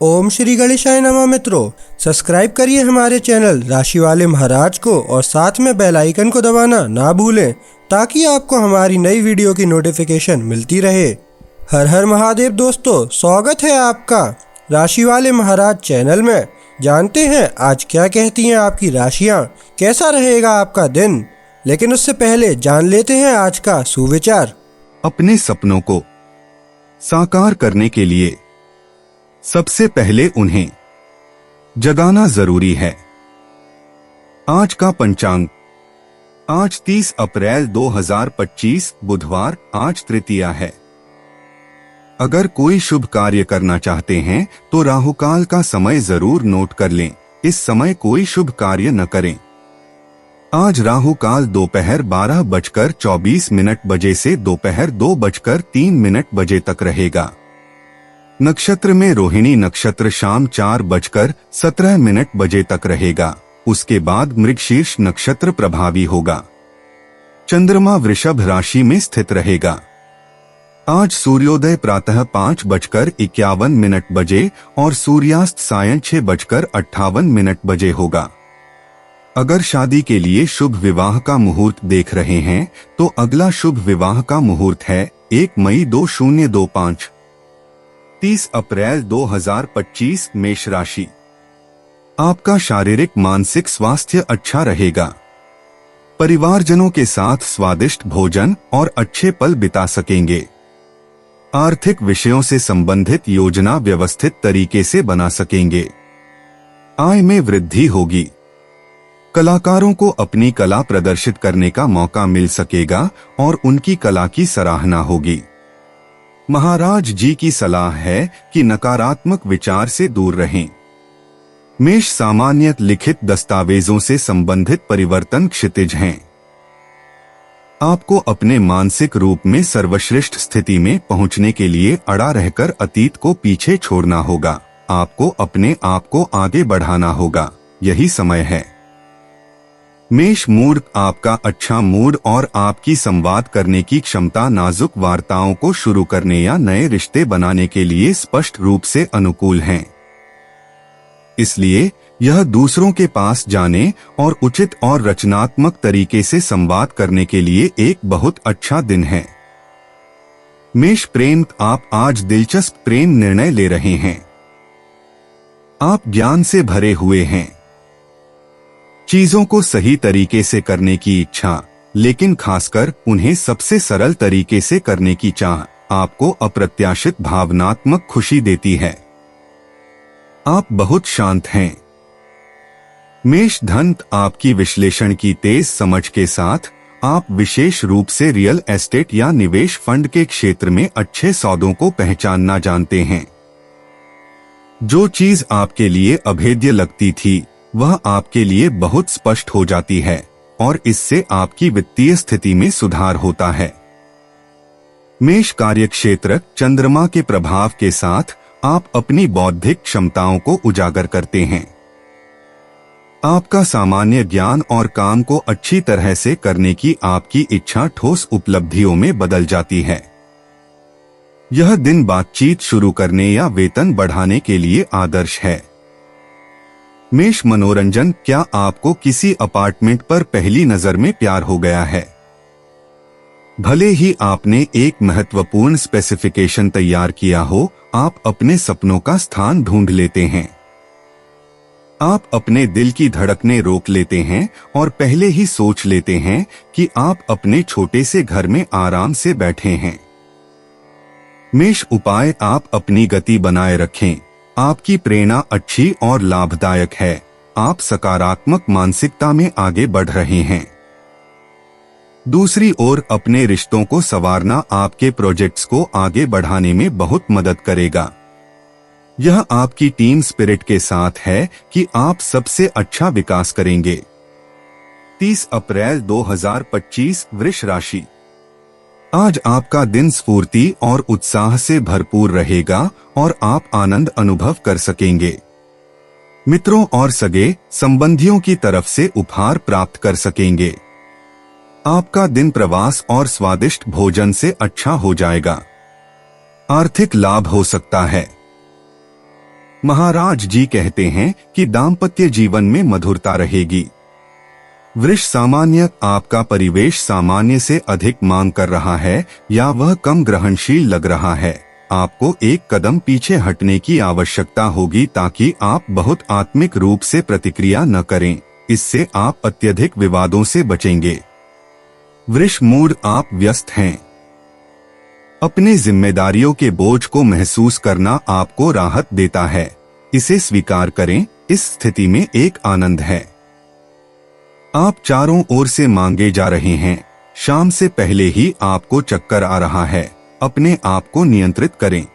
ओम श्री गणेशाय नमः। मित्रों, सब्सक्राइब करिए हमारे चैनल राशि वाले महाराज को और साथ में बेल आइकन को दबाना ना भूलें ताकि आपको हमारी नई वीडियो की नोटिफिकेशन मिलती रहे। हर हर महादेव दोस्तों, स्वागत है आपका राशि वाले महाराज चैनल में। जानते हैं आज क्या कहती हैं आपकी राशियां, कैसा रहेगा आपका दिन। लेकिन उससे पहले जान लेते हैं आज का सुविचार। अपने सपनों को साकार करने के लिए सबसे पहले उन्हें जगाना जरूरी है। आज का पंचांग, आज 30 अप्रैल 2025 बुधवार, आज तृतीया है। अगर कोई शुभ कार्य करना चाहते हैं तो राहुकाल का समय जरूर नोट कर लें। इस समय कोई शुभ कार्य न करें। आज राहुकाल दोपहर 12:24 बजे से दोपहर 2:03 बजे तक रहेगा। नक्षत्र में रोहिणी नक्षत्र शाम 4:17 बजे तक रहेगा। उसके बाद मृगशीर्ष नक्षत्र प्रभावी होगा। चंद्रमा वृषभ राशि में स्थित रहेगा। आज सूर्योदय प्रातः 5:51 बजे और सूर्यास्त सायं 6:58 बजे होगा। अगर शादी के लिए शुभ विवाह का मुहूर्त देख रहे हैं तो अगला शुभ विवाह का मुहूर्त है 1 मई 2025। 30 अप्रैल 2025 मेष राशि। आपका शारीरिक मानसिक स्वास्थ्य अच्छा रहेगा। परिवारजनों के साथ स्वादिष्ट भोजन और अच्छे पल बिता सकेंगे। आर्थिक विषयों से संबंधित योजना व्यवस्थित तरीके से बना सकेंगे। आय में वृद्धि होगी। कलाकारों को अपनी कला प्रदर्शित करने का मौका मिल सकेगा और उनकी कला की सराहना होगी। महाराज जी की सलाह है कि नकारात्मक विचार से दूर रहें। मेष सामान्य लिखित दस्तावेजों से संबंधित परिवर्तन क्षितिज हैं। आपको अपने मानसिक रूप में सर्वश्रेष्ठ स्थिति में पहुंचने के लिए अड़ा रहकर अतीत को पीछे छोड़ना होगा। आपको अपने आप को आगे बढ़ाना होगा। यही समय है। मेष मूड, आपका अच्छा मूड और आपकी संवाद करने की क्षमता नाजुक वार्ताओं को शुरू करने या नए रिश्ते बनाने के लिए स्पष्ट रूप से अनुकूल हैं। इसलिए यह दूसरों के पास जाने और उचित और रचनात्मक तरीके से संवाद करने के लिए एक बहुत अच्छा दिन है। मेष प्रेम, आप आज दिलचस्प प्रेम निर्णय ले रहे हैं। आप ज्ञान से भरे हुए हैं। चीजों को सही तरीके से करने की इच्छा, लेकिन खासकर उन्हें सबसे सरल तरीके से करने की चाह आपको अप्रत्याशित भावनात्मक खुशी देती है। आप बहुत शांत हैं। मेष धन, आपकी विश्लेषण की तेज समझ के साथ आप विशेष रूप से रियल एस्टेट या निवेश फंड के क्षेत्र में अच्छे सौदों को पहचानना जानते हैं। जो चीज आपके लिए अभेद्य लगती थी वह आपके लिए बहुत स्पष्ट हो जाती है और इससे आपकी वित्तीय स्थिति में सुधार होता है। मेष कार्यक्षेत्र, चंद्रमा के प्रभाव के साथ आप अपनी बौद्धिक क्षमताओं को उजागर करते हैं। आपका सामान्य ज्ञान और काम को अच्छी तरह से करने की आपकी इच्छा ठोस उपलब्धियों में बदल जाती है। यह दिन बातचीत शुरू करने या वेतन बढ़ाने के लिए आदर्श है। मेष मनोरंजन, क्या आपको किसी अपार्टमेंट पर पहली नजर में प्यार हो गया है? भले ही आपने एक महत्वपूर्ण स्पेसिफिकेशन तैयार किया हो, आप अपने सपनों का स्थान ढूंढ लेते हैं। आप अपने दिल की धड़कनें रोक लेते हैं और पहले ही सोच लेते हैं कि आप अपने छोटे से घर में आराम से बैठे हैं। मेष उपाय, आप अपनी गति बनाए रखें। आपकी प्रेरणा अच्छी और लाभदायक है। आप सकारात्मक मानसिकता में आगे बढ़ रहे हैं। दूसरी ओर अपने रिश्तों को संवारना आपके प्रोजेक्ट्स को आगे बढ़ाने में बहुत मदद करेगा। यह आपकी टीम स्पिरिट के साथ है कि आप सबसे अच्छा विकास करेंगे। 30 अप्रैल 2025 वृष राशि। आज आपका दिन स्फूर्ति और उत्साह से भरपूर रहेगा और आप आनंद अनुभव कर सकेंगे। मित्रों और सगे संबंधियों की तरफ से उपहार प्राप्त कर सकेंगे। आपका दिन प्रवास और स्वादिष्ट भोजन से अच्छा हो जाएगा। आर्थिक लाभ हो सकता है। महाराज जी कहते हैं कि दाम्पत्य जीवन में मधुरता रहेगी। वृष सामान्य, आपका परिवेश सामान्य से अधिक मांग कर रहा है या वह कम ग्रहणशील लग रहा है। आपको एक कदम पीछे हटने की आवश्यकता होगी ताकि आप बहुत आत्मिक रूप से प्रतिक्रिया न करें। इससे आप अत्यधिक विवादों से बचेंगे। वृष मूड, आप व्यस्त हैं। अपने जिम्मेदारियों के बोझ को महसूस करना आपको राहत देता है। इसे स्वीकार करें, इस स्थिति में एक आनंद है। आप चारों ओर से मांगे जा रहे हैं। शाम से पहले ही आपको चक्कर आ रहा है। अपने आप को नियंत्रित करें।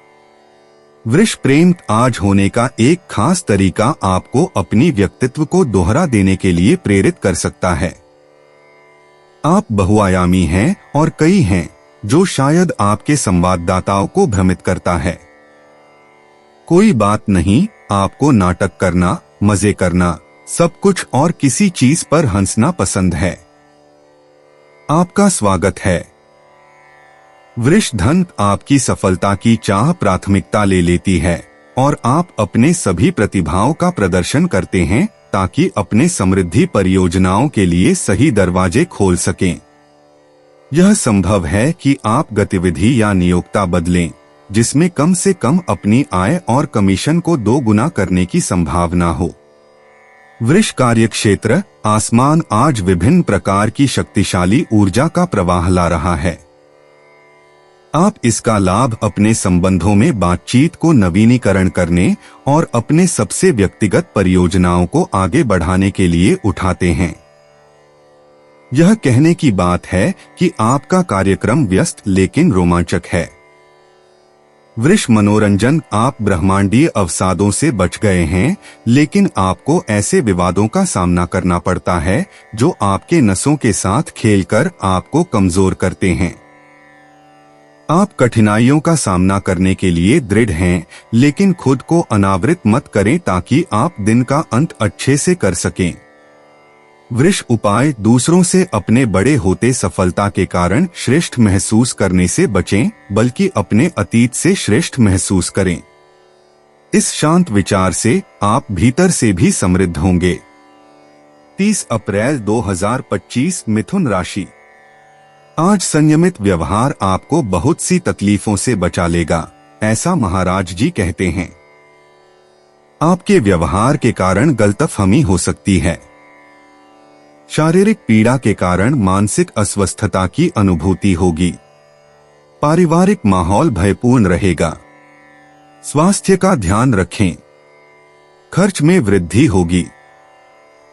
वृष प्रेम, आज होने का एक खास तरीका आपको अपनी व्यक्तित्व को दोहरा देने के लिए प्रेरित कर सकता है। आप बहुआयामी हैं और कई हैं, जो शायद आपके संवाददाताओं को भ्रमित करता है। कोई बात नहीं, आपको नाटक करना, मजे करना, सब कुछ और किसी चीज पर हंसना पसंद है। आपका स्वागत है। वृष धन, आपकी सफलता की चाह प्राथमिकता ले लेती है और आप अपने सभी प्रतिभाओं का प्रदर्शन करते हैं ताकि अपने समृद्धि परियोजनाओं के लिए सही दरवाजे खोल सकें। यह संभव है कि आप गतिविधि या नियोक्ता बदलें जिसमें कम से कम अपनी आय और कमीशन को 2 गुना करने की संभावना हो। वृष कार्यक्षेत्र, आसमान आज विभिन्न प्रकार की शक्तिशाली ऊर्जा का प्रवाह ला रहा है। आप इसका लाभ अपने संबंधों में बातचीत को नवीनीकरण करने और अपने सबसे व्यक्तिगत परियोजनाओं को आगे बढ़ाने के लिए उठाते हैं। यह कहने की बात है कि आपका कार्यक्रम व्यस्त लेकिन रोमांचक है। वृष मनोरंजन, आप ब्रह्मांडीय अवसादों से बच गए हैं, लेकिन आपको ऐसे विवादों का सामना करना पड़ता है जो आपके नसों के साथ खेलकर आपको कमजोर करते हैं। आप कठिनाइयों का सामना करने के लिए दृढ़ हैं, लेकिन खुद को अनावृत मत करें ताकि आप दिन का अंत अच्छे से कर सकें। वृष उपाय, दूसरों से अपने बड़े होते सफलता के कारण श्रेष्ठ महसूस करने से बचें, बल्कि अपने अतीत से श्रेष्ठ महसूस करें। इस शांत विचार से आप भीतर से भी समृद्ध होंगे। 30 अप्रैल 2025, मिथुन राशि। आज संयमित व्यवहार आपको बहुत सी तकलीफों से बचा लेगा, ऐसा महाराज जी कहते हैं। आपके व्यवहार के कारण गलतफहमी हो सकती है। शारीरिक पीड़ा के कारण मानसिक अस्वस्थता की अनुभूति होगी। पारिवारिक माहौल भयपूर्ण रहेगा। स्वास्थ्य का ध्यान रखें। खर्च में वृद्धि होगी।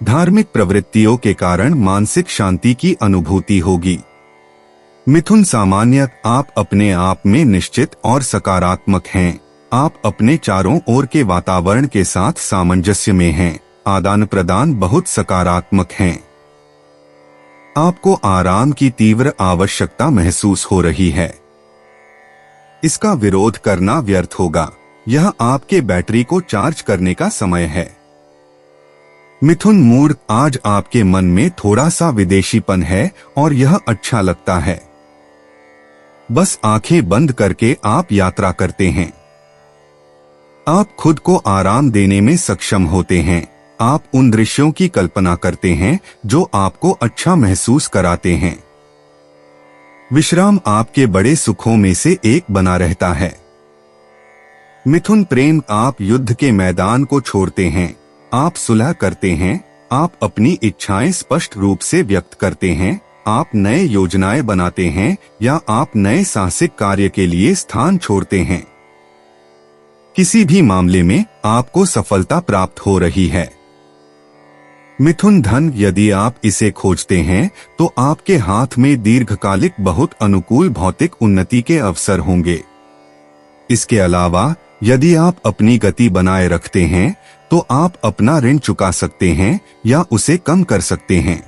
धार्मिक प्रवृत्तियों के कारण मानसिक शांति की अनुभूति होगी। मिथुन सामान्य, आप अपने आप में निश्चित और सकारात्मक हैं। आप अपने चारों ओर के वातावरण के साथ सामंजस्य में हैं। आदान प्रदान बहुत सकारात्मक हैं। आपको आराम की तीव्र आवश्यकता महसूस हो रही है। इसका विरोध करना व्यर्थ होगा। यह आपके बैटरी को चार्ज करने का समय है। मिथुन मूड, आज आपके मन में थोड़ा सा विदेशीपन है और यह अच्छा लगता है। बस आंखें बंद करके आप यात्रा करते हैं। आप खुद को आराम देने में सक्षम होते हैं। आप उन दृश्यों की कल्पना करते हैं जो आपको अच्छा महसूस कराते हैं। विश्राम आपके बड़े सुखों में से एक बना रहता है। मिथुन प्रेम, आप युद्ध के मैदान को छोड़ते हैं। आप सुलह करते हैं। आप अपनी इच्छाएं स्पष्ट रूप से व्यक्त करते हैं। आप नए योजनाएं बनाते हैं या आप नए साहसिक कार्य के लिए स्थान छोड़ते हैं। किसी भी मामले में आपको सफलता प्राप्त हो रही है। मिथुन धन, यदि आप इसे खोजते हैं तो आपके हाथ में दीर्घकालिक बहुत अनुकूल भौतिक उन्नति के अवसर होंगे। इसके अलावा यदि आप अपनी गति बनाए रखते हैं तो आप अपना ऋण चुका सकते हैं या उसे कम कर सकते हैं।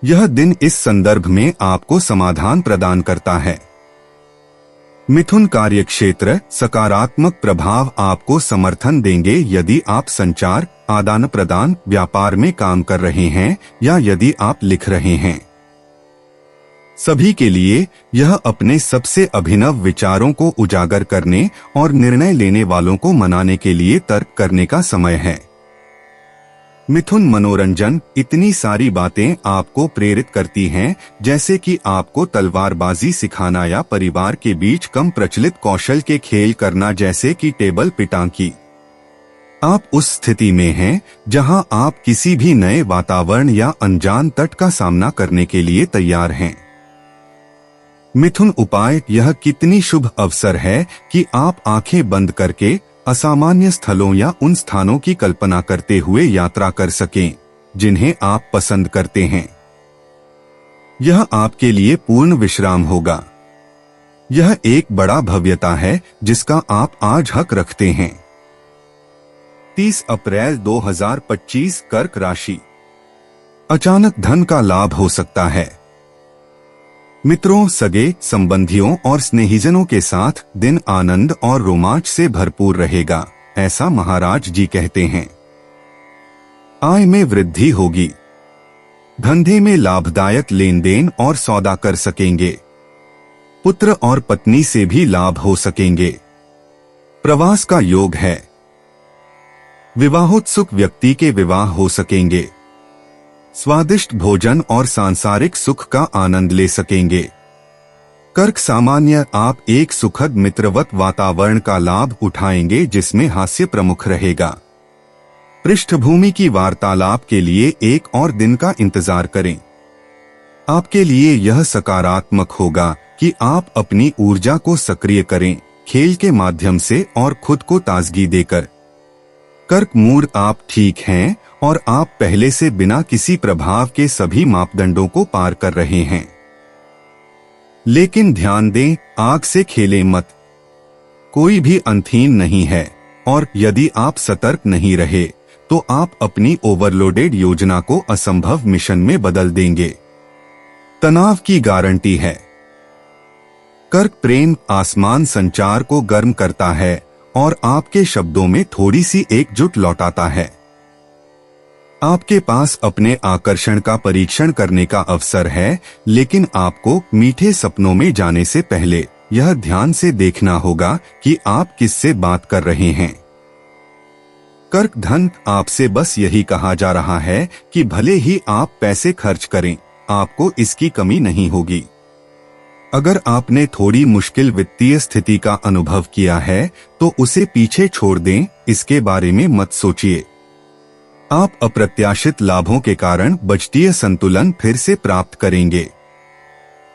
यह दिन इस संदर्भ में आपको समाधान प्रदान करता है। मिथुन कार्यक्षेत्र, सकारात्मक प्रभाव आपको समर्थन देंगे यदि आप संचार, आदान प्रदान, व्यापार में काम कर रहे हैं या यदि आप लिख रहे हैं। सभी के लिए यह अपने सबसे अभिनव विचारों को उजागर करने और निर्णय लेने वालों को मनाने के लिए तर्क करने का समय है। मिथुन मनोरंजन इतनी सारी बातें आपको प्रेरित करती हैं, जैसे कि आपको तलवारबाजी सिखाना या परिवार के बीच कम प्रचलित कौशल के खेल करना, जैसे कि टेबल पिटांकी। आप उस स्थिति में हैं जहां आप किसी भी नए वातावरण या अनजान तट का सामना करने के लिए तैयार हैं। मिथुन उपाय, यह कितनी शुभ अवसर है कि आप आंखें बंद करके असामान्य स्थलों या उन स्थानों की कल्पना करते हुए यात्रा कर सकें जिन्हें आप पसंद करते हैं। यह आपके लिए पूर्ण विश्राम होगा। यह एक बड़ा भव्यता है जिसका आप आज हक रखते हैं। 30 अप्रैल 2025 कर्क राशि। अचानक धन का लाभ हो सकता है। मित्रों, सगे संबंधियों और स्नेहीजनों के साथ दिन आनंद और रोमांच से भरपूर रहेगा, ऐसा महाराज जी कहते हैं। आय में वृद्धि होगी। धंधे में लाभदायक लेन देन और सौदा कर सकेंगे। पुत्र और पत्नी से भी लाभ हो सकेंगे। प्रवास का योग है। विवाहोत्सुक व्यक्ति के विवाह हो सकेंगे। स्वादिष्ट भोजन और सांसारिक सुख का आनंद ले सकेंगे। कर्क सामान्य, आप एक सुखद मित्रवत वातावरण का लाभ उठाएंगे जिसमें हास्य प्रमुख रहेगा। पृष्ठभूमि की वार्तालाप के लिए एक और दिन का इंतजार करें। आपके लिए यह सकारात्मक होगा कि आप अपनी ऊर्जा को सक्रिय करें, खेल के माध्यम से और खुद को ताजगी देकर। कर्क मूड, आप ठीक हैं और आप पहले से बिना किसी प्रभाव के सभी मापदंडों को पार कर रहे हैं। लेकिन ध्यान दें, आग से खेलें मत। कोई भी अंतहीन नहीं है और यदि आप सतर्क नहीं रहे तो आप अपनी ओवरलोडेड योजना को असंभव मिशन में बदल देंगे। तनाव की गारंटी है। कर्क प्रेम, आसमान संचार को गर्म करता है और आपके शब्दों में थोड़ी सी एकजुट लौटाता है। आपके पास अपने आकर्षण का परीक्षण करने का अवसर है, लेकिन आपको मीठे सपनों में जाने से पहले यह ध्यान से देखना होगा कि आप किससे बात कर रहे हैं। कर्क धन, आपसे बस यही कहा जा रहा है कि भले ही आप पैसे खर्च करें, आपको इसकी कमी नहीं होगी। अगर आपने थोड़ी मुश्किल वित्तीय स्थिति का अनुभव किया है तो उसे पीछे छोड़ दें, इसके बारे में मत सोचिए। आप अप्रत्याशित लाभों के कारण बजटीय संतुलन फिर से प्राप्त करेंगे।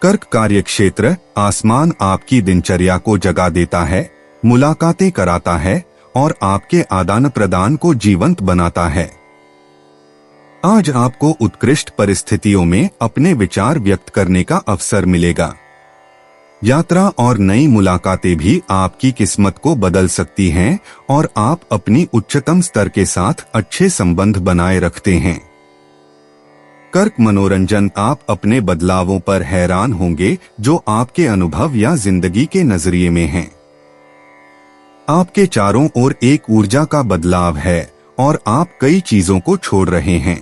कर्क कार्यक्षेत्र, आसमान आपकी दिनचर्या को जगा देता है, मुलाकातें कराता है और आपके आदान प्रदान को जीवंत बनाता है। आज आपको उत्कृष्ट परिस्थितियों में अपने विचार व्यक्त करने का अवसर मिलेगा। यात्रा और नई मुलाकातें भी आपकी किस्मत को बदल सकती हैं और आप अपनी उच्चतम स्तर के साथ अच्छे संबंध बनाए रखते हैं। कर्क मनोरंजन, आप अपने बदलावों पर हैरान होंगे जो आपके अनुभव या जिंदगी के नजरिए में हैं। आपके चारों ओर एक ऊर्जा का बदलाव है और आप कई चीजों को छोड़ रहे हैं।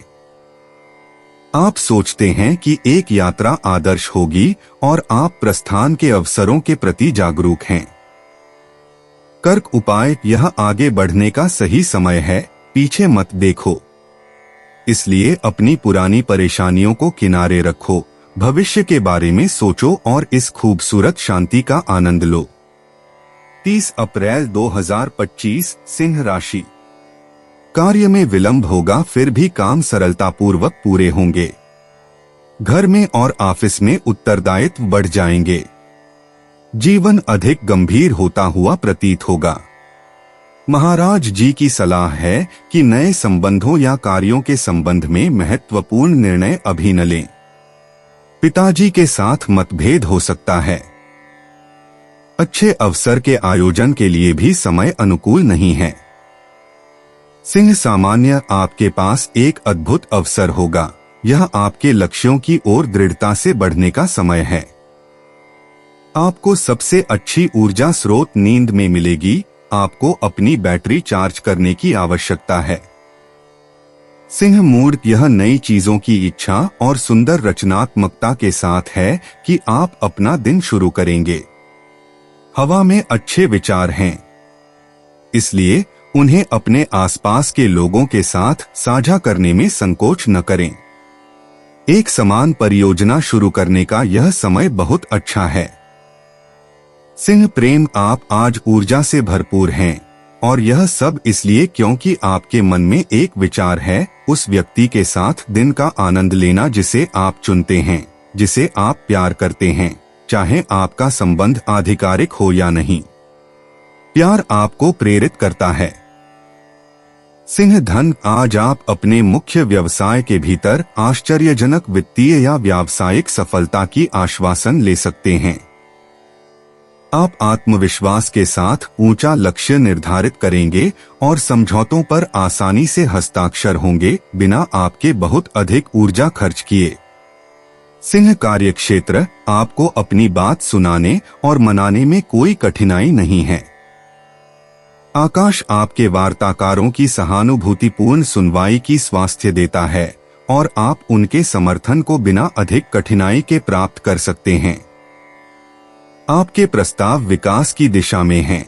आप सोचते हैं कि एक यात्रा आदर्श होगी और आप प्रस्थान के अवसरों के प्रति जागरूक हैं। कर्क उपाय, यह आगे बढ़ने का सही समय है, पीछे मत देखो। इसलिए अपनी पुरानी परेशानियों को किनारे रखो, भविष्य के बारे में सोचो और इस खूबसूरत शांति का आनंद लो। 30 अप्रैल 2025 सिंह राशि। कार्य में विलंब होगा, फिर भी काम सरलतापूर्वक पूरे होंगे। घर में और ऑफिस में उत्तरदायित्व बढ़ जाएंगे। जीवन अधिक गंभीर होता हुआ प्रतीत होगा। महाराज जी की सलाह है कि नए संबंधों या कार्यों के संबंध में महत्वपूर्ण निर्णय अभी न लें। पिताजी के साथ मतभेद हो सकता है। अच्छे अवसर के आयोजन के लिए भी समय अनुकूल नहीं है। सिंह सामान्य, आपके पास एक अद्भुत अवसर होगा। यह आपके लक्ष्यों की ओर दृढ़ता से बढ़ने का समय है। आपको सबसे अच्छी ऊर्जा स्रोत नींद में मिलेगी। आपको अपनी बैटरी चार्ज करने की आवश्यकता है। सिंह मूड यह नई चीजों की इच्छा और सुंदर रचनात्मकता के साथ है कि आप अपना दिन शुरू करेंगे। हवा में अच्छे विचार हैं, इसलिए उन्हें अपने आसपास के लोगों के साथ साझा करने में संकोच न करें। एक समान परियोजना शुरू करने का यह समय बहुत अच्छा है। सिंह प्रेम, आप आज ऊर्जा से भरपूर हैं और यह सब इसलिए क्योंकि आपके मन में एक विचार है उस व्यक्ति के साथ दिन का आनंद लेना जिसे आप चुनते हैं, जिसे आप प्यार करते हैं, चाहे आपका संबंध आधिकारिक हो या नहीं। प्यार आपको प्रेरित करता है। सिंह धन, आज आप अपने मुख्य व्यवसाय के भीतर आश्चर्यजनक वित्तीय या व्यावसायिक सफलता की आश्वासन ले सकते हैं। आप आत्मविश्वास के साथ ऊंचा लक्ष्य निर्धारित करेंगे और समझौतों पर आसानी से हस्ताक्षर होंगे बिना आपके बहुत अधिक ऊर्जा खर्च किए। सिंह कार्यक्षेत्र, आपको अपनी बात सुनाने और मनाने में कोई कठिनाई नहीं है। आकाश आपके वार्ताकारों की सहानुभूतिपूर्ण सुनवाई की स्वास्थ्य देता है और आप उनके समर्थन को बिना अधिक कठिनाई के प्राप्त कर सकते हैं। आपके प्रस्ताव विकास की दिशा में हैं।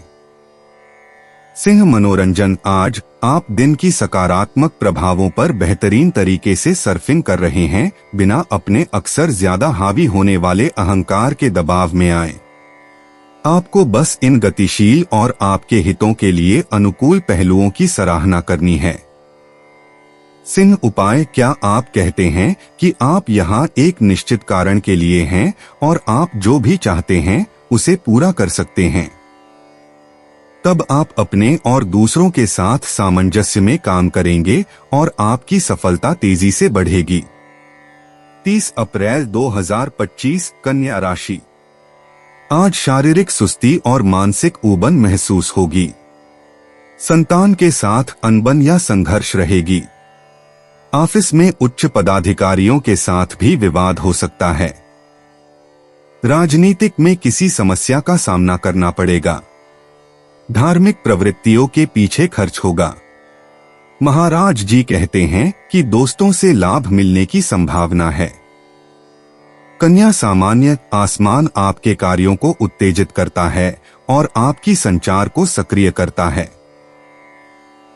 सिंह मनोरंजन, आज आप दिन की सकारात्मक प्रभावों पर बेहतरीन तरीके से सर्फिंग कर रहे हैं बिना अपने अक्सर ज्यादा हावी होने वाले अहंकार के दबाव में आए। आपको बस इन गतिशील और आपके हितों के लिए अनुकूल पहलुओं की सराहना करनी है। सिंह उपाय, क्या आप कहते हैं कि आप यहाँ एक निश्चित कारण के लिए हैं और आप जो भी चाहते हैं उसे पूरा कर सकते हैं। तब आप अपने और दूसरों के साथ सामंजस्य में काम करेंगे और आपकी सफलता तेजी से बढ़ेगी। 30 अप्रैल 2025, कन्या राशि। आज शारीरिक सुस्ती और मानसिक ऊबन महसूस होगी। संतान के साथ अनबन या संघर्ष रहेगी। ऑफिस में उच्च पदाधिकारियों के साथ भी विवाद हो सकता है। राजनीतिक में किसी समस्या का सामना करना पड़ेगा। धार्मिक प्रवृत्तियों के पीछे खर्च होगा। महाराज जी कहते हैं कि दोस्तों से लाभ मिलने की संभावना है। कन्या सामान्य, आसमान आपके कार्यों को उत्तेजित करता है और आपकी संचार को सक्रिय करता है।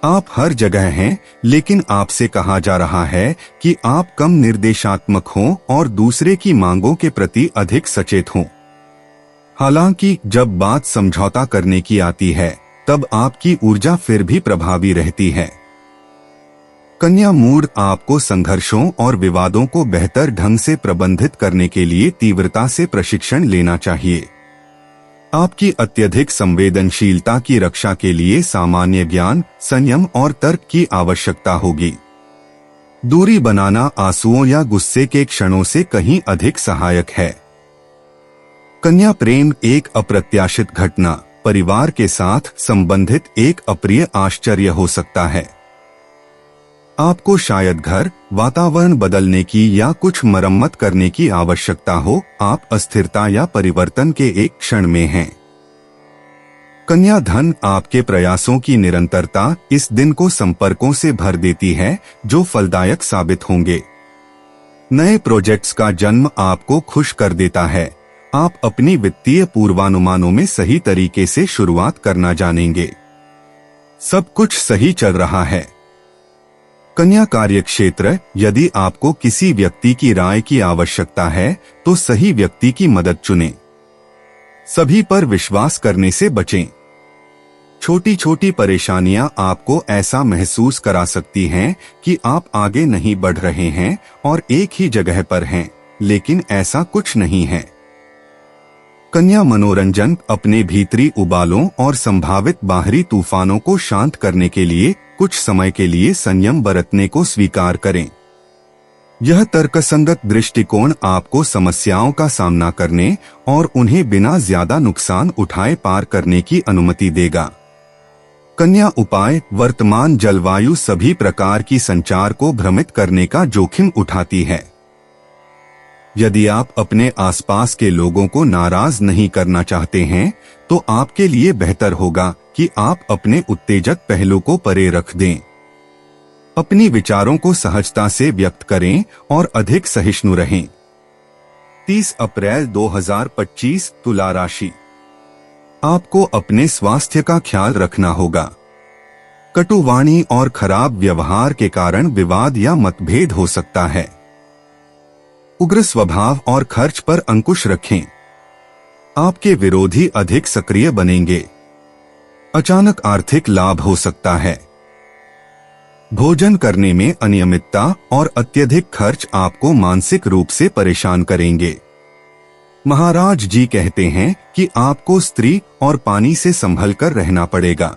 आप हर जगह हैं, लेकिन आपसे कहा जा रहा है कि आप कम निर्देशात्मक हों और दूसरे की मांगों के प्रति अधिक सचेत हों। हालांकि जब बात समझौता करने की आती है, तब आपकी ऊर्जा फिर भी प्रभावी रहती है। कन्या मूड, आपको संघर्षों और विवादों को बेहतर ढंग से प्रबंधित करने के लिए तीव्रता से प्रशिक्षण लेना चाहिए। आपकी अत्यधिक संवेदनशीलता की रक्षा के लिए सामान्य ज्ञान, संयम और तर्क की आवश्यकता होगी। दूरी बनाना आंसुओं या गुस्से के क्षणों से कहीं अधिक सहायक है। कन्या प्रेम, एक अप्रत्याशित घटना परिवार के साथ संबंधित एक अप्रिय आश्चर्य हो सकता है। आपको शायद घर, वातावरण बदलने की या कुछ मरम्मत करने की आवश्यकता हो। आप अस्थिरता या परिवर्तन के एक क्षण में हैं। कन्या धन, आपके प्रयासों की निरंतरता इस दिन को संपर्कों से भर देती है जो फलदायक साबित होंगे। नए प्रोजेक्ट्स का जन्म आपको खुश कर देता है। आप अपनी वित्तीय पूर्वानुमानों में सही तरीके से शुरुआत करना जानेंगे। सब कुछ सही चल रहा है। कन्या कार्यक्षेत्र, यदि आपको किसी व्यक्ति की राय की आवश्यकता है तो सही व्यक्ति की मदद चुनें। सभी पर विश्वास करने से बचें। छोटी छोटी परेशानियां आपको ऐसा महसूस करा सकती हैं कि आप आगे नहीं बढ़ रहे हैं और एक ही जगह पर हैं, लेकिन ऐसा कुछ नहीं है। कन्या मनोरंजन, अपने भीतरी उबालों और संभावित बाहरी तूफानों को शांत करने के लिए कुछ समय के लिए संयम बरतने को स्वीकार करें। यह तर्कसंगत दृष्टिकोण आपको समस्याओं का सामना करने और उन्हें बिना ज्यादा नुकसान उठाए पार करने की अनुमति देगा। कन्या उपाय, वर्तमान जलवायु सभी प्रकार की संचार को भ्रमित करने का जोखिम उठाती है। यदि आप अपने आसपास के लोगों को नाराज नहीं करना चाहते हैं, तो आपके लिए बेहतर होगा कि आप अपने उत्तेजक पहलू को परे रख दें। अपनी विचारों को सहजता से व्यक्त करें और अधिक सहिष्णु रहें। 30 अप्रैल 2025 तुला राशि। आपको अपने स्वास्थ्य का ख्याल रखना होगा। कटुवाणी और खराब व्यवहार के कारण विवाद या मतभेद हो सकता है। उग्र स्वभाव और खर्च पर अंकुश रखें। आपके विरोधी अधिक सक्रिय बनेंगे। अचानक आर्थिक लाभ हो सकता है। भोजन करने में अनियमितता और अत्यधिक खर्च आपको मानसिक रूप से परेशान करेंगे। महाराज जी कहते हैं कि आपको स्त्री और पानी से संभलकर रहना पड़ेगा।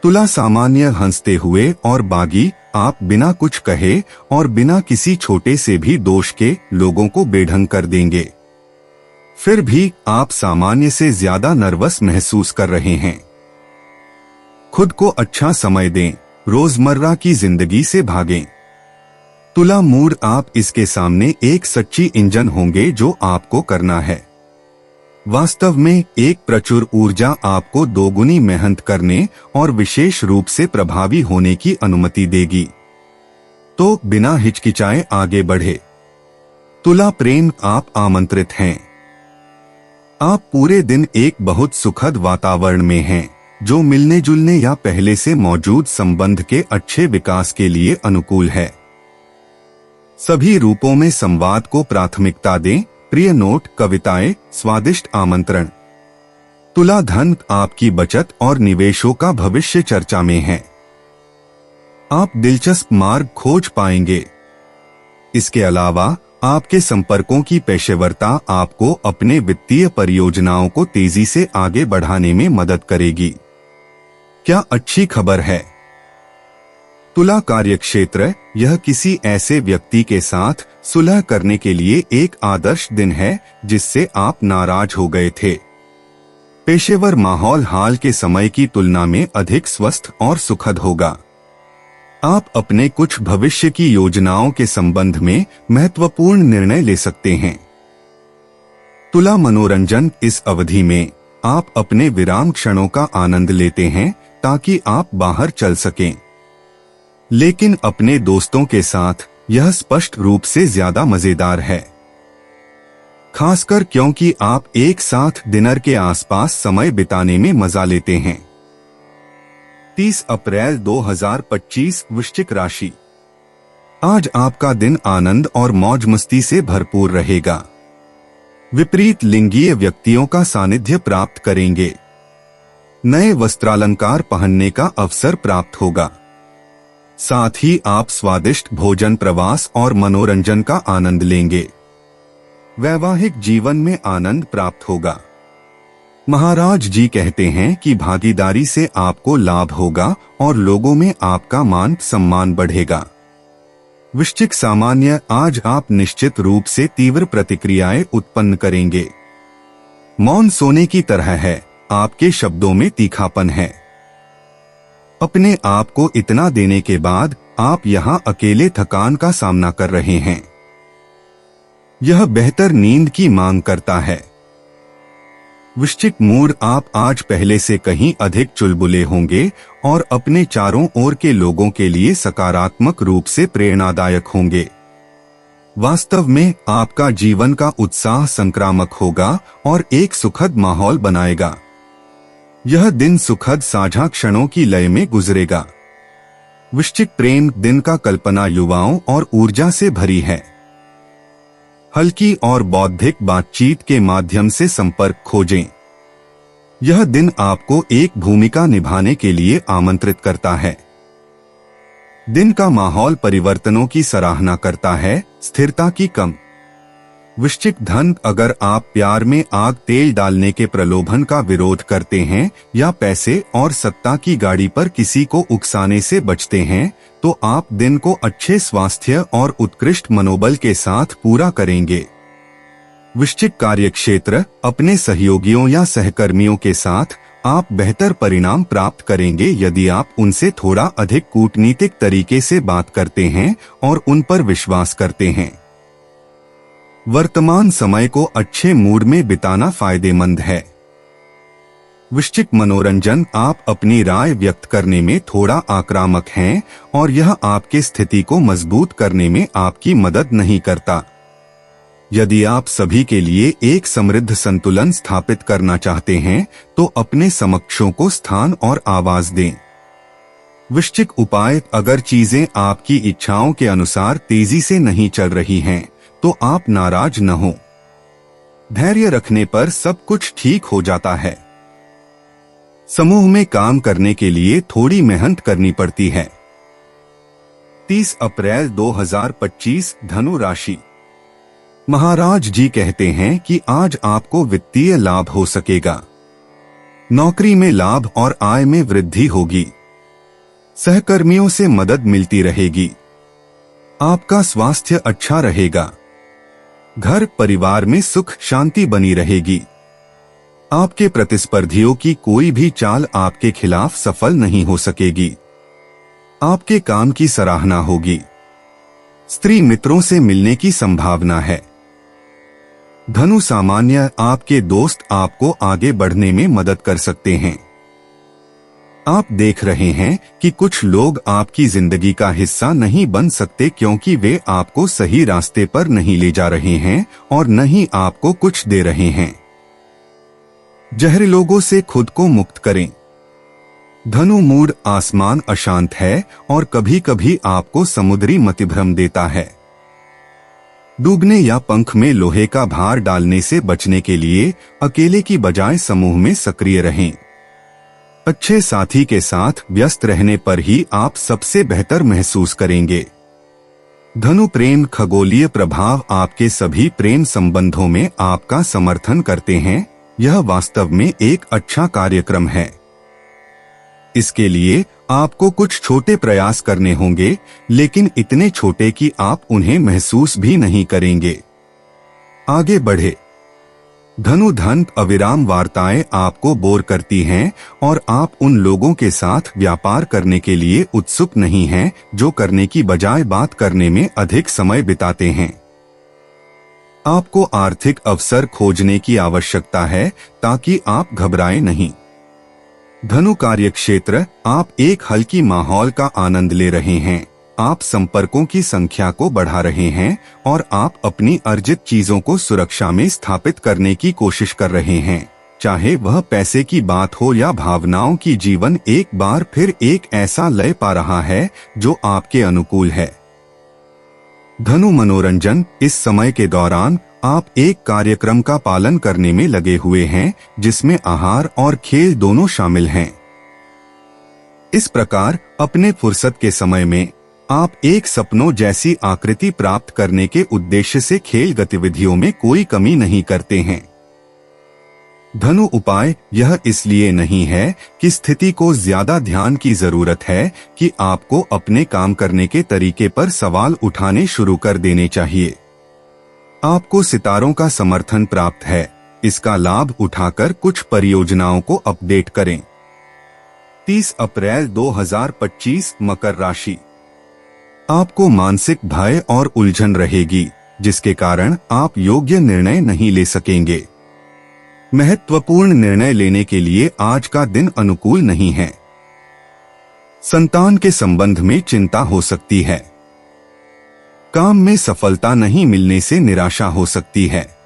तुला सामान्य हंसते हुए और बागी, आप बिना कुछ कहे और बिना किसी छोटे से भी दोष के लोगों को बेढंग कर देंगे। फिर भी आप सामान्य से ज्यादा नर्वस महसूस कर रहे हैं। खुद को अच्छा समय दें, रोजमर्रा की जिंदगी से भागें। तुला मूड, आप इसके सामने एक सच्ची इंजन होंगे जो आपको करना है। वास्तव में एक प्रचुर ऊर्जा आपको दोगुनी मेहनत करने और विशेष रूप से प्रभावी होने की अनुमति देगी। तो बिना हिचकिचाए आगे बढ़े। तुला प्रेम, आप आमंत्रित हैं। आप पूरे दिन एक बहुत सुखद वातावरण में हैं, जो मिलने जुलने या पहले से मौजूद संबंध के अच्छे विकास के लिए अनुकूल है। सभी रूपों में संवाद को प्राथमिकता दें। प्रिय नोट, कविताएं, स्वादिष्ट आमंत्रण। तुला धन, आपकी बचत और निवेशों का भविष्य चर्चा में है। आप दिलचस्प मार्ग खोज पाएंगे। इसके अलावा आपके संपर्कों की पेशेवरता आपको अपने वित्तीय परियोजनाओं को तेजी से आगे बढ़ाने में मदद करेगी। क्या अच्छी खबर है। तुला कार्यक्षेत्र, यह किसी ऐसे व्यक्ति के साथ सुलह करने के लिए एक आदर्श दिन है जिससे आप नाराज हो गए थे। पेशेवर माहौल हाल के समय की तुलना में अधिक स्वस्थ और सुखद होगा। आप अपने कुछ भविष्य की योजनाओं के संबंध में महत्वपूर्ण निर्णय ले सकते हैं। तुला मनोरंजन, इस अवधि में आप अपने विराम क्षणों का आनंद लेते हैं ताकि आप बाहर चल सकें। लेकिन अपने दोस्तों के साथ यह स्पष्ट रूप से ज्यादा मजेदार है, खासकर क्योंकि आप एक साथ डिनर के आसपास समय बिताने में मजा लेते हैं। 30 अप्रैल 2025 वृश्चिक राशि। आज आपका दिन आनंद और मौज मस्ती से भरपूर रहेगा। विपरीत लिंगीय व्यक्तियों का सानिध्य प्राप्त करेंगे। नए वस्त्रालंकार पहनने का अवसर प्राप्त होगा। साथ ही आप स्वादिष्ट भोजन, प्रवास और मनोरंजन का आनंद लेंगे। वैवाहिक जीवन में आनंद प्राप्त होगा। महाराज जी कहते हैं कि भागीदारी से आपको लाभ होगा और लोगों में आपका मान सम्मान बढ़ेगा। वृश्चिक सामान्य, आज आप निश्चित रूप से तीव्र प्रतिक्रियाएं उत्पन्न करेंगे। मौन सोने की तरह है, आपके शब्दों में तीखापन है। अपने आप को इतना देने के बाद आप यहाँ अकेले थकान का सामना कर रहे हैं। यह बेहतर नींद की मांग करता है। वृश्चिक मूड, आप आज पहले से कहीं अधिक चुलबुले होंगे और अपने चारों ओर के लोगों के लिए सकारात्मक रूप से प्रेरणादायक होंगे। वास्तव में आपका जीवन का उत्साह संक्रामक होगा और एक सुखद माहौल बनाएगा। यह दिन सुखद साझा क्षणों की लय में गुजरेगा। वृश्चिक प्रेम, दिन का कल्पना युवाओं और ऊर्जा से भरी है। हल्की और बौद्धिक बातचीत के माध्यम से संपर्क खोजें। यह दिन आपको एक भूमिका निभाने के लिए आमंत्रित करता है। दिन का माहौल परिवर्तनों की सराहना करता है, स्थिरता की कम। वृश्चिक धन, अगर आप प्यार में आग तेल डालने के प्रलोभन का विरोध करते हैं या पैसे और सत्ता की गाड़ी पर किसी को उकसाने से बचते हैं, तो आप दिन को अच्छे स्वास्थ्य और उत्कृष्ट मनोबल के साथ पूरा करेंगे। वृश्चिक कार्यक्षेत्र, अपने सहयोगियों या सहकर्मियों के साथ आप बेहतर परिणाम प्राप्त करेंगे यदि आप उनसे थोड़ा अधिक कूटनीतिक तरीके से बात करते हैं और उन पर विश्वास करते हैं। वर्तमान समय को अच्छे मूड में बिताना फायदेमंद है। वृश्चिक मनोरंजन, आप अपनी राय व्यक्त करने में थोड़ा आक्रामक हैं और यह आपके स्थिति को मजबूत करने में आपकी मदद नहीं करता। यदि आप सभी के लिए एक समृद्ध संतुलन स्थापित करना चाहते हैं तो अपने समकक्षों को स्थान और आवाज दें। वृश्चिक उपाय, अगर चीजें आपकी इच्छाओं के अनुसार तेजी से नहीं चल रही हैं तो आप नाराज न हो। धैर्य रखने पर सब कुछ ठीक हो जाता है। समूह में काम करने के लिए थोड़ी मेहनत करनी पड़ती है। 30 अप्रैल 2025 धनु राशि। महाराज जी कहते हैं कि आज आपको वित्तीय लाभ हो सकेगा। नौकरी में लाभ और आय में वृद्धि होगी। सहकर्मियों से मदद मिलती रहेगी। आपका स्वास्थ्य अच्छा रहेगा। घर परिवार में सुख शांति बनी रहेगी। आपके प्रतिस्पर्धियों की कोई भी चाल आपके खिलाफ सफल नहीं हो सकेगी। आपके काम की सराहना होगी। स्त्री मित्रों से मिलने की संभावना है। धनु सामान्य, आपके दोस्त आपको आगे बढ़ने में मदद कर सकते हैं। आप देख रहे हैं कि कुछ लोग आपकी जिंदगी का हिस्सा नहीं बन सकते क्योंकि वे आपको सही रास्ते पर नहीं ले जा रहे हैं और न ही आपको कुछ दे रहे हैं। जहरी लोगों से खुद को मुक्त करें। धनु मूड, आसमान अशांत है और कभी कभी आपको समुद्री मतिभ्रम देता है। डूबने या पंख में लोहे का भार डालने से बचने के लिए अकेले की बजाय समूह में सक्रिय रहें। अच्छे साथी के साथ व्यस्त रहने पर ही आप सबसे बेहतर महसूस करेंगे। धनु प्रेम, खगोलीय प्रभाव आपके सभी प्रेम संबंधों में आपका समर्थन करते हैं। यह वास्तव में एक अच्छा कार्यक्रम है। इसके लिए आपको कुछ छोटे प्रयास करने होंगे, लेकिन इतने छोटे कि आप उन्हें महसूस भी नहीं करेंगे। आगे बढ़े। धनु धन, अविराम वार्ताएं आपको बोर करती हैं और आप उन लोगों के साथ व्यापार करने के लिए उत्सुक नहीं हैं जो करने की बजाय बात करने में अधिक समय बिताते हैं। आपको आर्थिक अवसर खोजने की आवश्यकता है ताकि आप घबराएं नहीं। धनु कार्यक्षेत्र, आप एक हल्की माहौल का आनंद ले रहे हैं। आप संपर्कों की संख्या को बढ़ा रहे हैं और आप अपनी अर्जित चीजों को सुरक्षा में स्थापित करने की कोशिश कर रहे हैं। चाहे वह पैसे की बात हो या भावनाओं की, जीवन एक बार फिर एक ऐसा लय पा रहा है जो आपके अनुकूल है। धनु मनोरंजन, इस समय के दौरान आप एक कार्यक्रम का पालन करने में लगे हुए हैं जिसमें आहार और खेल दोनों शामिल हैं। इस प्रकार अपने फुर्सत के समय में आप एक सपनों जैसी आकृति प्राप्त करने के उद्देश्य से खेल गतिविधियों में कोई कमी नहीं करते हैं। धनु उपाय, यह इसलिए नहीं है कि स्थिति को ज्यादा ध्यान की जरूरत है कि आपको अपने काम करने के तरीके पर सवाल उठाने शुरू कर देने चाहिए। आपको सितारों का समर्थन प्राप्त है। इसका लाभ उठाकर कुछ परियोजनाओं को अपडेट करें। 30 अप्रैल 2025 मकर राशि। आपको मानसिक भय और उलझन रहेगी जिसके कारण आप योग्य निर्णय नहीं ले सकेंगे। महत्वपूर्ण निर्णय लेने के लिए आज का दिन अनुकूल नहीं है। संतान के संबंध में चिंता हो सकती है। काम में सफलता नहीं मिलने से निराशा हो सकती है।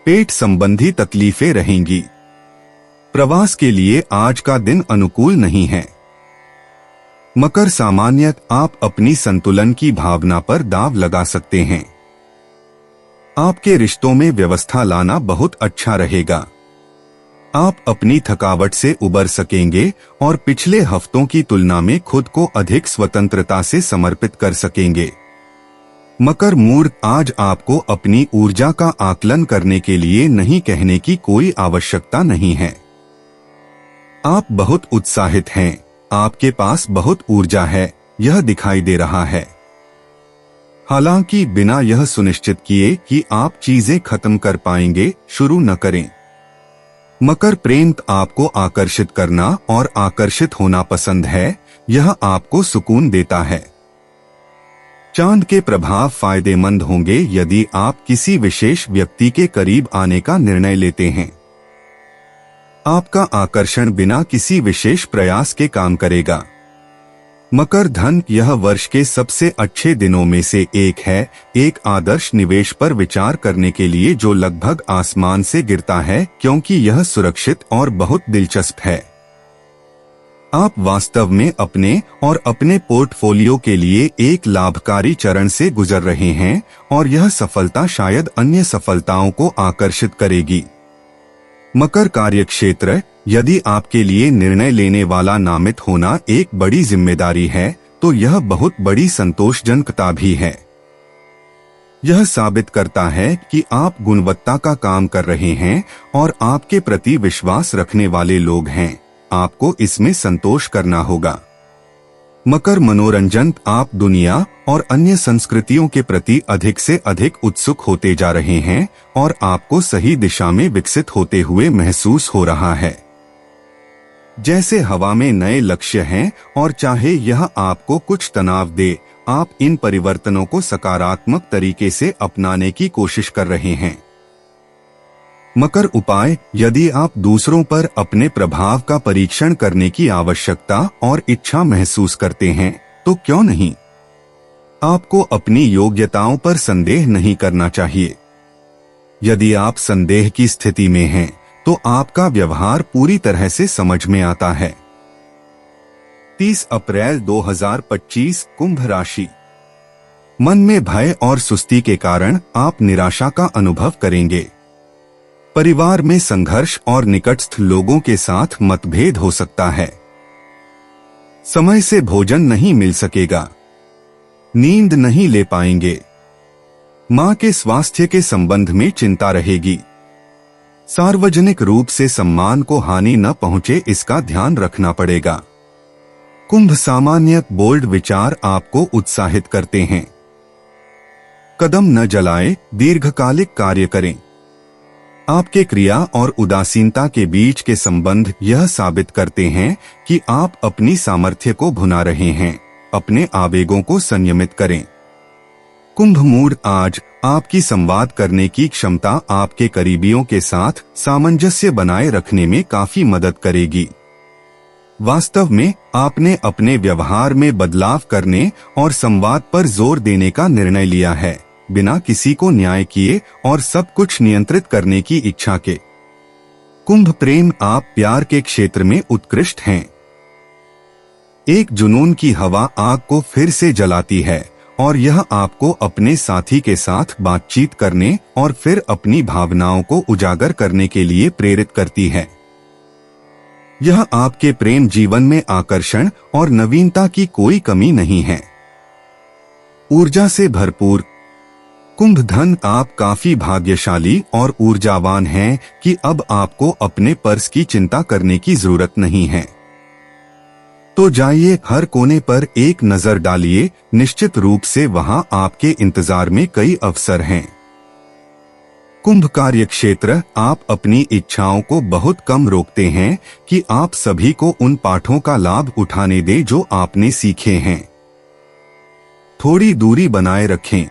पेट संबंधी तकलीफें रहेंगी। प्रवास के लिए आज का दिन अनुकूल नहीं है। मकर सामान्य, आप अपनी संतुलन की भावना पर दांव लगा सकते हैं। आपके रिश्तों में व्यवस्था लाना बहुत अच्छा रहेगा। आप अपनी थकावट से उबर सकेंगे और पिछले हफ्तों की तुलना में खुद को अधिक स्वतंत्रता से समर्पित कर सकेंगे। मकर मूड, आज आपको अपनी ऊर्जा का आकलन करने के लिए नहीं कहने की कोई आवश्यकता नहीं है। आप बहुत उत्साहित हैं। आपके पास बहुत ऊर्जा है, यह दिखाई दे रहा है। हालांकि बिना यह सुनिश्चित किए कि आप चीजें खत्म कर पाएंगे, शुरू न करें। मकर प्रेम, आपको आकर्षित करना और आकर्षित होना पसंद है। यह आपको सुकून देता है। चांद के प्रभाव फायदेमंद होंगे यदि आप किसी विशेष व्यक्ति के करीब आने का निर्णय लेते हैं। आपका आकर्षण बिना किसी विशेष प्रयास के काम करेगा। मकर धन यह वर्ष के सबसे अच्छे दिनों में से एक है, एक आदर्श निवेश पर विचार करने के लिए जो लगभग आसमान से गिरता है, क्योंकि यह सुरक्षित और बहुत दिलचस्प है। आप वास्तव में अपने और अपने पोर्टफोलियो के लिए एक लाभकारी चरण से गुजर रहे हैं और यह सफलता शायद अन्य सफलताओं को आकर्षित करेगी। मकर कार्यक्षेत्र, यदि आपके लिए निर्णय लेने वाला नामित होना एक बड़ी जिम्मेदारी है, तो यह बहुत बड़ी संतोषजनकता भी है। यह साबित करता है कि आप गुणवत्ता का काम कर रहे हैं और आपके प्रति विश्वास रखने वाले लोग हैं। आपको इसमें संतोष करना होगा। मकर मनोरंजन, आप दुनिया और अन्य संस्कृतियों के प्रति अधिक से अधिक उत्सुक होते जा रहे हैं और आपको सही दिशा में विकसित होते हुए महसूस हो रहा है। जैसे हवा में नए लक्ष्य हैं और चाहे यह आपको कुछ तनाव दे, आप इन परिवर्तनों को सकारात्मक तरीके से अपनाने की कोशिश कर रहे हैं। मकर उपाय, यदि आप दूसरों पर अपने प्रभाव का परीक्षण करने की आवश्यकता और इच्छा महसूस करते हैं, तो क्यों नहीं? आपको अपनी योग्यताओं पर संदेह नहीं करना चाहिए। यदि आप संदेह की स्थिति में हैं, तो आपका व्यवहार पूरी तरह से समझ में आता है। 30 अप्रैल 2025 कुंभ राशि। मन में भय और सुस्ती के कारण आप निराशा का अनुभव करेंगे। परिवार में संघर्ष और निकटस्थ लोगों के साथ मतभेद हो सकता है। समय से भोजन नहीं मिल सकेगा। नींद नहीं ले पाएंगे। मां के स्वास्थ्य के संबंध में चिंता रहेगी। सार्वजनिक रूप से सम्मान को हानि न पहुंचे, इसका ध्यान रखना पड़ेगा। कुंभ सामान्य बोल्ड विचार आपको उत्साहित करते हैं। कदम न जलाएं, दीर्घकालिक कार्य करें। आपके क्रिया और उदासीनता के बीच के संबंध यह साबित करते हैं कि आप अपनी सामर्थ्य को भुना रहे हैं। अपने आवेगों को संयमित करें। कुंभ मूड, आज आपकी संवाद करने की क्षमता आपके करीबियों के साथ सामंजस्य बनाए रखने में काफी मदद करेगी। वास्तव में आपने अपने व्यवहार में बदलाव करने और संवाद पर जोर देने का निर्णय लिया है, बिना किसी को न्याय किए और सब कुछ नियंत्रित करने की इच्छा के। कुंभ प्रेम, आप प्यार के क्षेत्र में उत्कृष्ट हैं। एक जुनून की हवा आग को फिर से जलाती है और यह आपको अपने साथी के साथ बातचीत करने और फिर अपनी भावनाओं को उजागर करने के लिए प्रेरित करती है। यह आपके प्रेम जीवन में आकर्षण और नवीनता की कोई कमी नहीं है। ऊर्जा से भरपूर कुंभ धन, आप काफी भाग्यशाली और ऊर्जावान हैं कि अब आपको अपने पर्स की चिंता करने की जरूरत नहीं है। तो जाइए, हर कोने पर एक नजर डालिए। निश्चित रूप से वहां आपके इंतजार में कई अवसर हैं। कुंभ कार्यक्षेत्र, आप अपनी इच्छाओं को बहुत कम रोकते हैं कि आप सभी को उन पाठों का लाभ उठाने दें जो आपने सीखे हैं। थोड़ी दूरी बनाए रखें।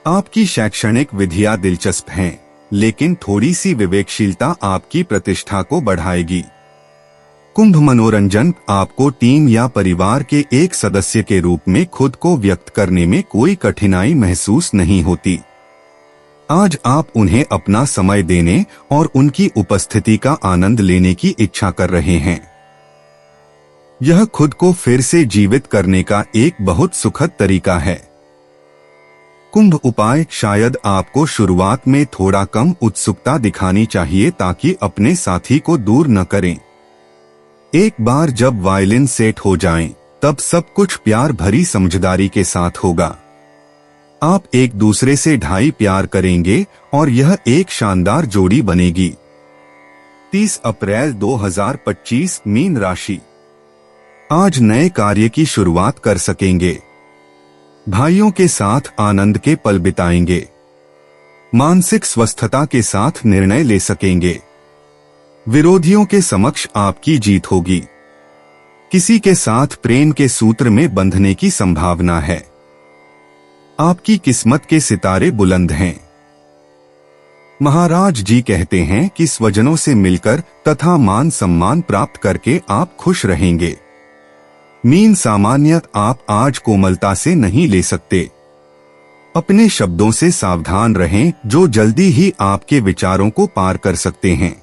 आपकी शैक्षणिक विधियां दिलचस्प हैं, लेकिन थोड़ी सी विवेकशीलता आपकी प्रतिष्ठा को बढ़ाएगी। कुंभ मनोरंजन, आपको टीम या परिवार के एक सदस्य के रूप में खुद को व्यक्त करने में कोई कठिनाई महसूस नहीं होती। आज आप उन्हें अपना समय देने और उनकी उपस्थिति का आनंद लेने की इच्छा कर रहे हैं। यह खुद को फिर से जीवित करने का एक बहुत सुखद तरीका है। कुंभ उपाय, शायद आपको शुरुआत में थोड़ा कम उत्सुकता दिखानी चाहिए ताकि अपने साथी को दूर न करें। एक बार जब वायलिन सेट हो जाएं, तब सब कुछ प्यार भरी समझदारी के साथ होगा। आप एक दूसरे से ढाई प्यार करेंगे और यह एक शानदार जोड़ी बनेगी। 30 अप्रैल 2025 मीन राशि। आज नए कार्य की शुरुआत कर सकेंगे। भाइयों के साथ आनंद के पल बिताएंगे। मानसिक स्वस्थता के साथ निर्णय ले सकेंगे। विरोधियों के समक्ष आपकी जीत होगी। किसी के साथ प्रेम के सूत्र में बंधने की संभावना है। आपकी किस्मत के सितारे बुलंद हैं। महाराज जी कहते हैं कि स्वजनों से मिलकर तथा मान सम्मान प्राप्त करके आप खुश रहेंगे। मीन सामान्य आप आज कोमलता से नहीं ले सकते। अपने शब्दों से सावधान रहें जो जल्दी ही आपके विचारों को पार कर सकते हैं।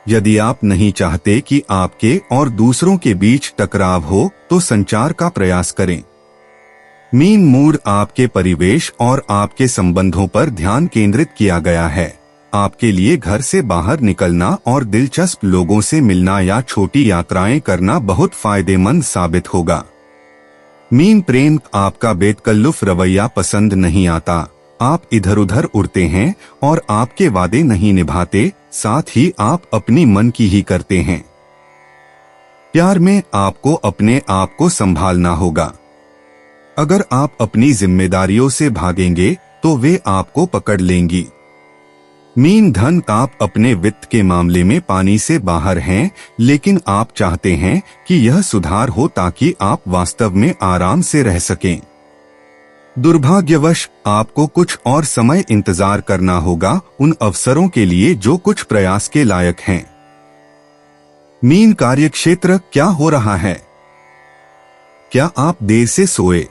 यदि आप नहीं चाहते कि आपके और दूसरों के बीच टकराव हो तो संचार का प्रयास करें। मीन मूड आपके परिवेश और आपके संबंधों पर ध्यान केंद्रित किया गया है। आपके लिए घर से बाहर निकलना और दिलचस्प लोगों से मिलना या छोटी यात्राएं करना बहुत फायदेमंद साबित होगा। मीन प्रेम आपका बेतकल्लुफ रवैया पसंद नहीं आता। आप इधर उधर उड़ते हैं और आपके वादे नहीं निभाते, साथ ही आप अपनी मन की ही करते हैं। प्यार में आपको अपने आप को संभालना होगा। अगर आप अपनी जिम्मेदारियों से भागेंगे तो वे आपको पकड़ लेंगी। मीन धन आप अपने वित्त के मामले में पानी से बाहर हैं, लेकिन आप चाहते हैं कि यह सुधार हो ताकि आप वास्तव में आराम से रह सकें। दुर्भाग्यवश आपको कुछ और समय इंतजार करना होगा उन अवसरों के लिए जो कुछ प्रयास के लायक हैं। मीन कार्यक्षेत्र क्या हो रहा है? क्या आप देर से सोए?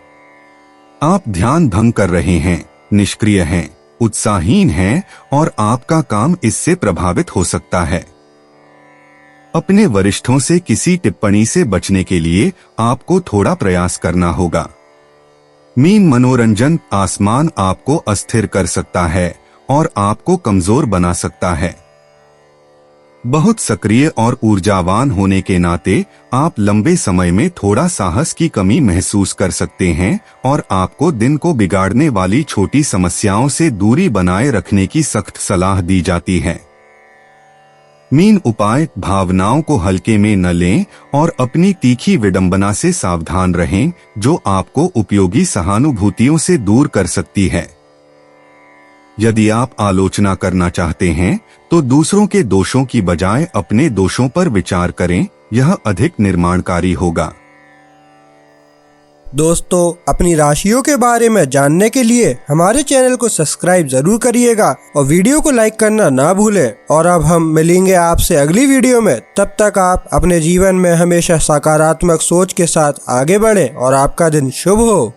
आप ध्यान भंग कर रहे हैं, निष्क्रिय हैं, उत्साहहीन हैं और आपका काम इससे प्रभावित हो सकता है। अपने वरिष्ठों से किसी टिप्पणी से बचने के लिए आपको थोड़ा प्रयास करना होगा। मीन मनोरंजन आसमान आपको अस्थिर कर सकता है और आपको कमजोर बना सकता है। बहुत सक्रिय और ऊर्जावान होने के नाते आप लंबे समय में थोड़ा साहस की कमी महसूस कर सकते हैं और आपको दिन को बिगाड़ने वाली छोटी समस्याओं से दूरी बनाए रखने की सख्त सलाह दी जाती है। मीन उपाय भावनाओं को हल्के में न लें और अपनी तीखी विडंबना से सावधान रहें जो आपको उपयोगी सहानुभूतियों से दूर कर सकती है। यदि आप आलोचना करना चाहते हैं तो दूसरों के दोषों की बजाय अपने दोषों पर विचार करें, यह अधिक निर्माणकारी होगा। दोस्तों, अपनी राशियों के बारे में जानने के लिए हमारे चैनल को सब्सक्राइब जरूर करिएगा और वीडियो को लाइक करना ना भूलें। और अब हम मिलेंगे आपसे अगली वीडियो में। तब तक आप अपने जीवन में हमेशा सकारात्मक सोच के साथ आगे बढ़ें और आपका दिन शुभ हो।